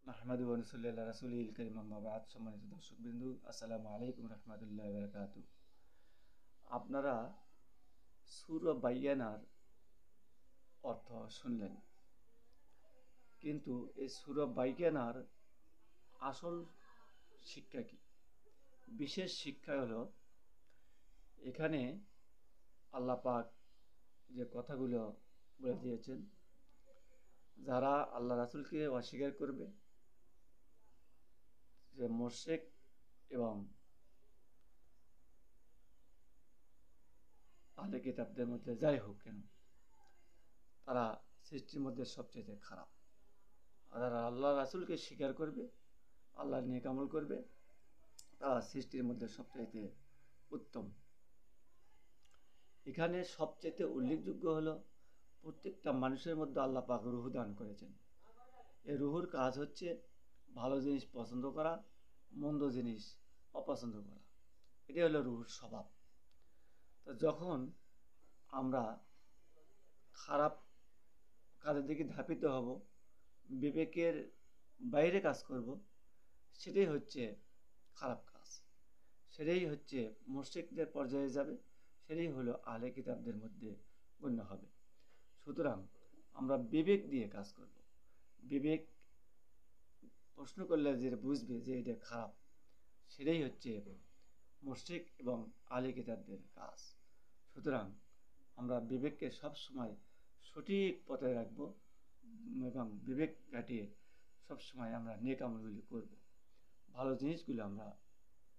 নাহমাদু ওয়া নুসাল্লি আলা রাসূলিল কারীম আম্মা বা'দ। সম্মানিত দর্শকবৃন্দ, আসসালামু আলাইকুম রাহমাতুল্লাহি ওয়া বারাকাতুহু। আপনারা সূরা বাইয়ানার অর্থ শুনলেন, কিন্তু এই সূরা বাইয়ানার আসল শিক্ষা কি? বিশেষ শিক্ষা হলো এখানে আল্লাহ পাক যে কথাগুলো বলে দিয়েছেন, যারা আল্লাহ রাসূলকে অস্বীকার করবে, যে মুশরিক এবং আহলে কিতাবদের মধ্যে যাই হোক কেন, তারা সৃষ্টির মধ্যে সবচেয়ে খারাপ। আর যারা আল্লাহ রাসূলকে স্বীকার করবে, আল্লাহর নেক আমল করবে, তারা সৃষ্টির মধ্যে সবচাইতে উত্তম। এখানে সবচেয়ে উল্লেখযোগ্য হলো প্রত্যেকটা মানুষের মধ্যে আল্লাহ পাক রূহ দান করেছেন। এই রূহুর কাজ হচ্ছে ভালো জিনিস পছন্দ করা, মন্দ জিনিস অপছন্দ করা। এটাই হলো রূহুর স্বভাব। তো যখন আমরা খারাপ কাজের দিকে ধাপিত হব, বিবেকের বাইরে কাজ করব, সেটাই হচ্ছে খারাপ কাজ, সেটাই হচ্ছে মুশরিকদের পর্যায়ে যাবে, সেটাই হলো আহলে কিতাবদের মধ্যে গণ্য হবে। সুতরাং আমরা বিবেক দিয়ে কাজ করব। বিবেক প্রশ্ন করলে যে বুঝবে যে এটা খারাপ, সেটাই হচ্ছে মুশরিক এবং আহলে কিতাবদের কাজ। সুতরাং আমরা বিবেককে সবসময় সঠিক পথে রাখব এবং বিবেক কাটিয়ে সবসময় আমরা নেক আমলগুলি করব, ভালো জিনিসগুলো আমরা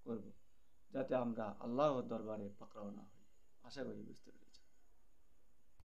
করব, যাতে আমরা আল্লাহর দরবারে পাকড়াও না হই। আশা করি বুঝতে পেরেছি।